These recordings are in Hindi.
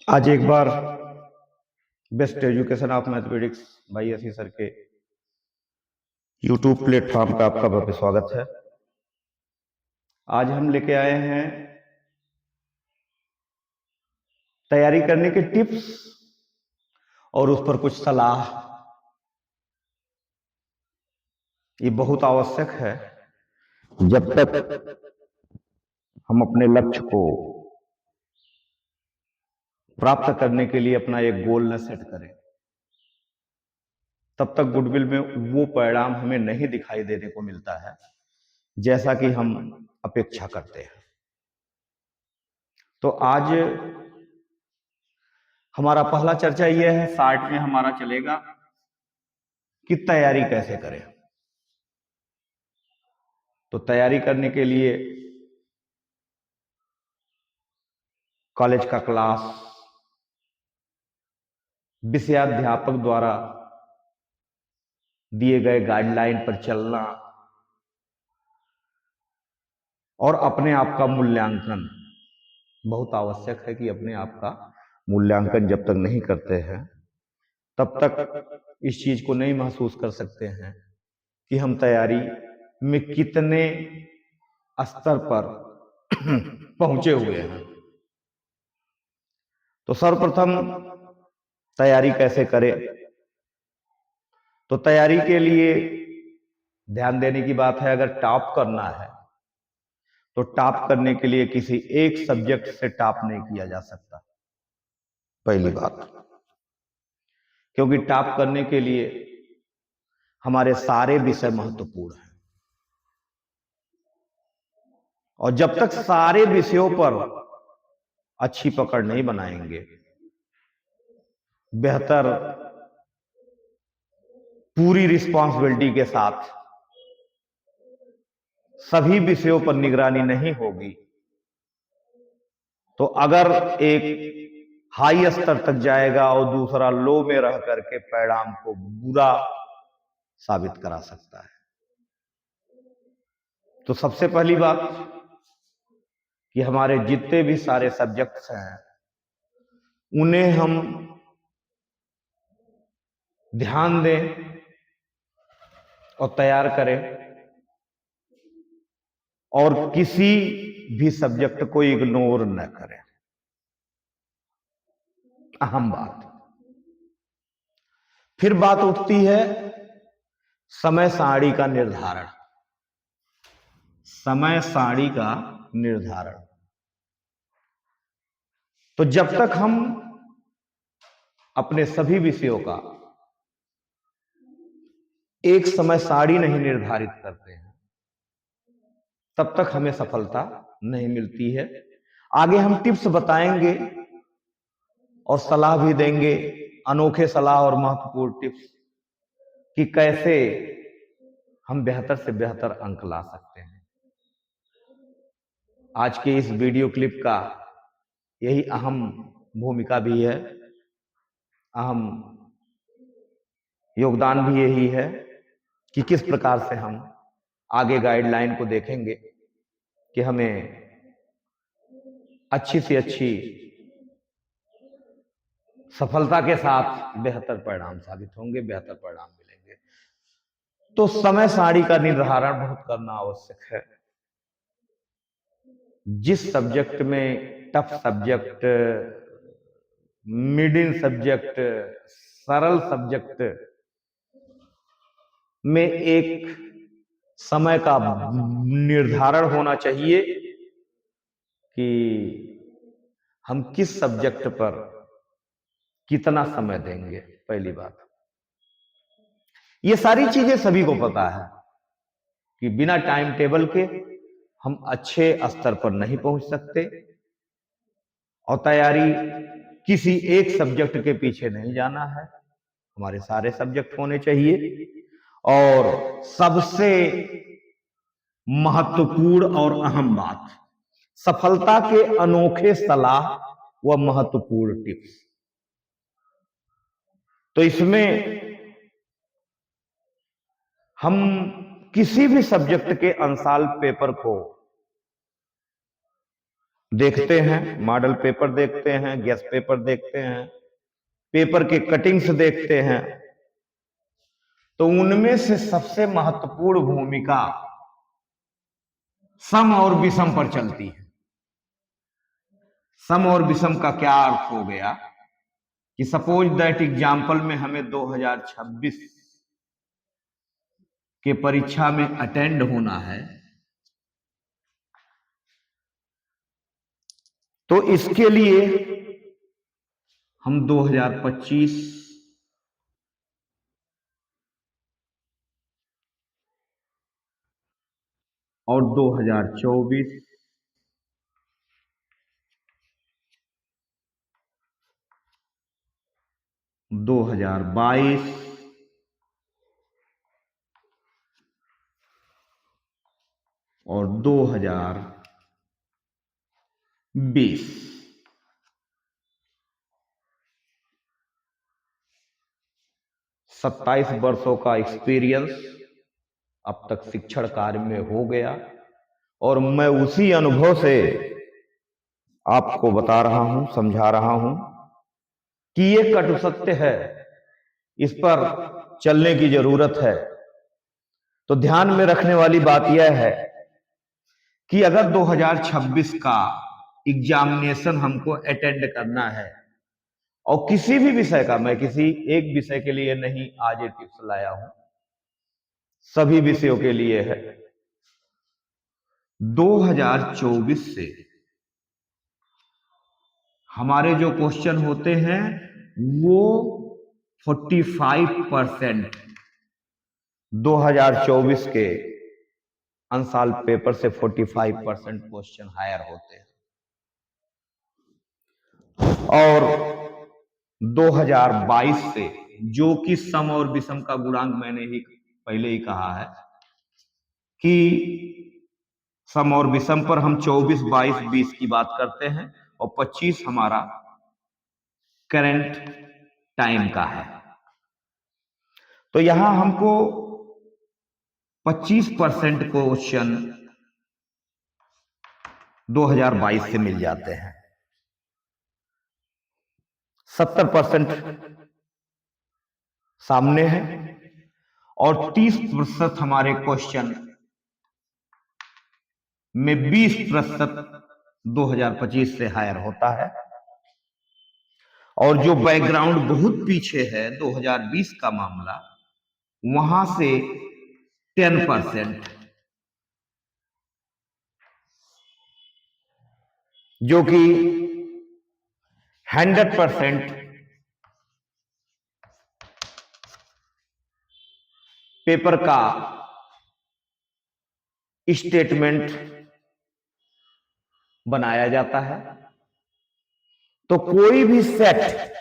आज एक बार बेस्ट एजुकेशन ऑफ मैथमेटिक्स भाई एस सर के यूट्यूब प्लेटफॉर्म पे आपका भव्य स्वागत है। आज हम लेके आए हैं तैयारी करने के टिप्स और उस पर कुछ सलाह। ये बहुत आवश्यक है जब तक हम अपने लक्ष्य को प्राप्त करने के लिए अपना एक गोल न सेट करें, तब तक गुडविल में वो परिणाम हमें नहीं दिखाई देने को मिलता है जैसा कि हम अपेक्षा करते हैं। तो आज हमारा पहला चर्चा यह है, शार्ट में हमारा चलेगा कि तैयारी कैसे करें। तो तैयारी करने के लिए कॉलेज का क्लास, विषयाध्यापक द्वारा दिए गए गाइडलाइन पर चलना और अपने आप का मूल्यांकन बहुत आवश्यक है कि अपने आप का मूल्यांकन जब तक नहीं करते हैं तब तक इस चीज को नहीं महसूस कर सकते हैं कि हम तैयारी में कितने स्तर पर पहुंचे हुए हैं। तो सर्वप्रथम तैयारी कैसे करें। तो तैयारी के लिए ध्यान देने की बात है, अगर टॉप करना है तो टॉप करने के लिए किसी एक सब्जेक्ट से टॉप नहीं किया जा सकता, पहली बात। क्योंकि टॉप करने के लिए हमारे सारे विषय महत्वपूर्ण हैं और जब तक सारे विषयों पर अच्छी पकड़ नहीं बनाएंगे, बेहतर पूरी रिस्पांसिबिलिटी के साथ सभी विषयों पर निगरानी नहीं होगी, तो अगर एक हाई स्तर तक जाएगा और दूसरा लो में रह करके परिणाम को बुरा साबित करा सकता है। तो सबसे पहली बात कि हमारे जितने भी सारे सब्जेक्ट्स हैं उन्हें हम ध्यान दें और तैयार करें और किसी भी सब्जेक्ट को इग्नोर न करें। अहम बात। फिर बात उठती है समय सारणी का निर्धारण। समय सारणी का निर्धारण। तो जब तक हम अपने सभी विषयों का एक समय सारणी नहीं निर्धारित करते हैं तब तक हमें सफलता नहीं मिलती है। आगे हम टिप्स बताएंगे और सलाह भी देंगे, अनोखे सलाह और महत्वपूर्ण टिप्स कि कैसे हम बेहतर से बेहतर अंक ला सकते हैं। आज के इस वीडियो क्लिप का यही अहम भूमिका भी है, अहम योगदान भी यही है कि किस प्रकार से हम आगे गाइडलाइन को देखेंगे कि हमें अच्छी से अच्छी सफलता के साथ बेहतर परिणाम साबित होंगे, बेहतर परिणाम मिलेंगे। तो समय सारणी का निर्धारण बहुत करना आवश्यक है। जिस सब्जेक्ट में टफ सब्जेक्ट, मिडिल सब्जेक्ट, सरल सब्जेक्ट में एक समय का निर्धारण होना चाहिए कि हम किस सब्जेक्ट पर कितना समय देंगे। पहली बात, ये सारी चीजें सभी को पता है कि बिना टाइम टेबल के हम अच्छे स्तर पर नहीं पहुंच सकते और तैयारी किसी एक सब्जेक्ट के पीछे नहीं जाना है, हमारे सारे सब्जेक्ट होने चाहिए। और सबसे महत्वपूर्ण और अहम बात, सफलता के अनोखे सलाह व महत्वपूर्ण टिप्स। तो इसमें हम किसी भी सब्जेक्ट के अंशाल पेपर को देखते हैं, मॉडल पेपर देखते हैं, गैस पेपर देखते हैं, पेपर के कटिंग्स देखते हैं, तो उनमें से सबसे महत्वपूर्ण भूमिका सम और विषम पर चलती है। सम और विषम का क्या अर्थ हो गया कि सपोज दैट एग्जाम्पल में हमें 2026 के परीक्षा में अटेंड होना है, तो इसके लिए हम 2025 और 2024 2022 और 2020 27 वर्षों का एक्सपीरियंस अब तक शिक्षण कार्य में हो गया, और मैं उसी अनुभव से आपको बता रहा हूं, समझा रहा हूं कि ये कटु सत्य है, इस पर चलने की जरूरत है। तो ध्यान में रखने वाली बात यह है कि अगर 2026 का एग्जामिनेशन हमको अटेंड करना है, और किसी भी विषय का, मैं किसी एक विषय के लिए नहीं आज ये टिप्स लाया हूं, सभी विषयों के लिए है। 2024 से हमारे जो क्वेश्चन होते हैं वो 45% 2024 के अनसाल्व पेपर से 45% क्वेश्चन हायर होते हैं, और 2022 से, जो कि सम और विषम का गुणांक मैंने ही पहले ही कहा है कि सम और विषम पर हम 24, 22, 20 की बात करते हैं, और 25 हमारा करंट टाइम का है। तो यहां हमको 25% क्वेश्चन 2022 से मिल जाते हैं, 70% सामने है, और 30% हमारे क्वेश्चन में 20% 2025 से हायर होता है, और जो बैकग्राउंड बहुत पीछे है 2020 का मामला, वहां से 10% जो कि 100% पेपर का स्टेटमेंट बनाया जाता है। तो कोई भी सेट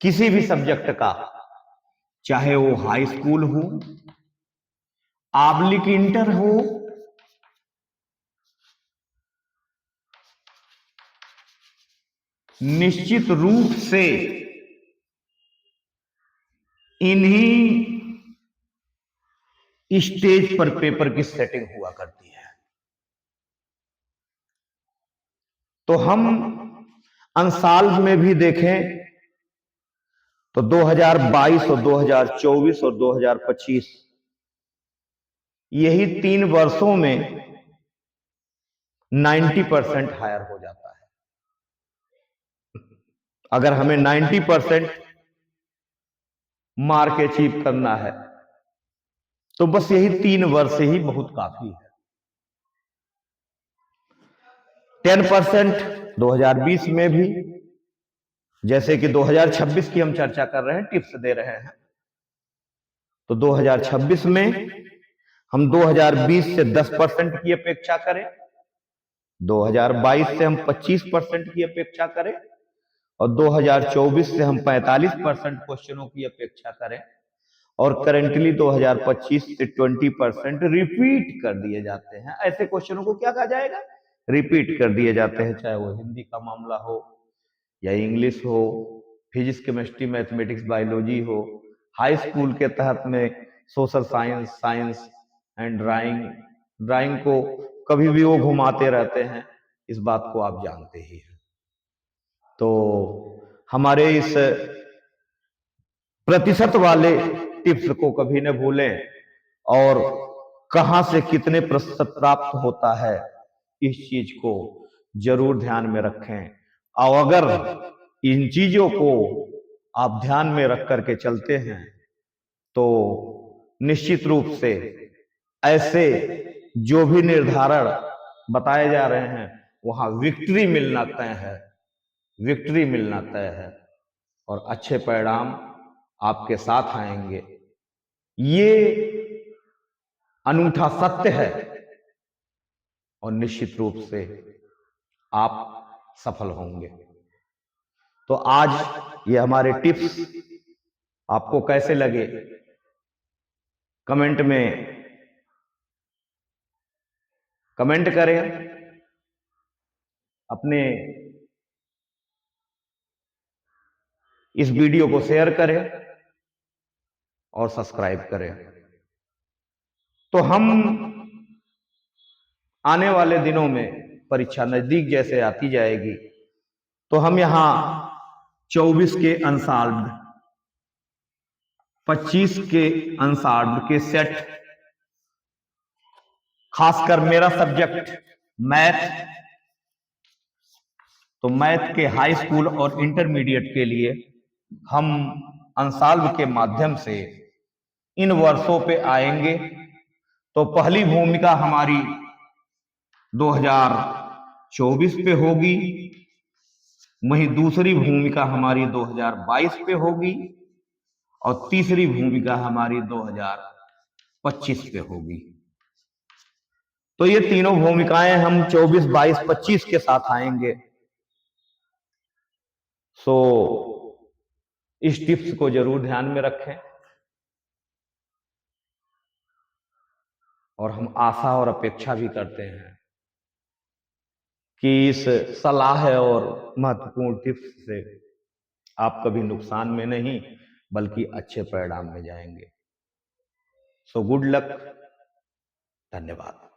किसी भी सब्जेक्ट का, चाहे वो हाई स्कूल हो, आबलिक इंटर हो, निश्चित रूप से इन्हीं स्टेज पर पेपर की सेटिंग हुआ करती है। तो हम अनसाल्व में भी देखें तो 2022 और 2024 और 2025 यही 3 वर्षों में 90% हायर हो जाता है। अगर हमें 90% मार्क अचीव करना है तो बस यही 3 वर्ष ही बहुत काफी है। 10% 2020 में भी, जैसे कि 2026 की हम चर्चा कर रहे हैं, टिप्स दे रहे हैं, तो 2026 में हम 2020 से 10% की अपेक्षा करें, 2022 से हम 25% की अपेक्षा करें, और 2024 से हम 45% क्वेश्चनों की अपेक्षा करें, और करेंटली 2025 से 20% रिपीट कर दिए जाते हैं। ऐसे क्वेश्चनों को क्या कहा जाएगा? रिपीट कर दिए जाते हैं, चाहे वो हिंदी का मामला हो या इंग्लिश हो, फिजिक्स, केमिस्ट्री, मैथमेटिक्स, बायोलॉजी हो, हाई स्कूल के तहत में social science, science and drawing को कभी भी वो घुमाते रहते हैं, इस बात को आप जानते ही हैं। तो हमारे इस प्रतिशत वाले टिप्स को कभी न भूलें और कहां से कितने प्रतिशत प्राप्त होता है इस चीज को जरूर ध्यान में रखें। और अगर इन चीजों को आप ध्यान में रख करके चलते हैं तो निश्चित रूप से ऐसे जो भी निर्धारण बताए जा रहे हैं वहां विक्ट्री मिलना तय है, विक्ट्री मिलना तय है और अच्छे परिणाम आपके साथ आएंगे। ये अनूठा सत्य है और निश्चित रूप से आप सफल होंगे। तो आज ये हमारे टिप्स आपको कैसे लगे कमेंट में कमेंट करें, अपने इस वीडियो को शेयर करें और सब्सक्राइब करें। तो हम आने वाले दिनों में परीक्षा नजदीक जैसे आती जाएगी तो हम यहां 24 के अनसॉल्व्ड, 25 के अनसॉल्व्ड के सेट, खासकर मेरा सब्जेक्ट मैथ, तो मैथ के हाई स्कूल और इंटरमीडिएट के लिए हम अनसॉल्व के माध्यम से इन वर्षों पे आएंगे। तो पहली भूमिका हमारी 2024 पे होगी, वहीं दूसरी भूमिका हमारी 2022 पे होगी और तीसरी भूमिका हमारी 2025 पे होगी। तो ये तीनों भूमिकाएं हम 24, 22, 25 के साथ आएंगे। सो इस टिप्स को जरूर ध्यान में रखें और हम आशा और अपेक्षा भी करते हैं कि इस सलाह और महत्वपूर्ण टिप्स से आप कभी नुकसान में नहीं बल्कि अच्छे परिणाम में जाएंगे। सो गुड लक, धन्यवाद।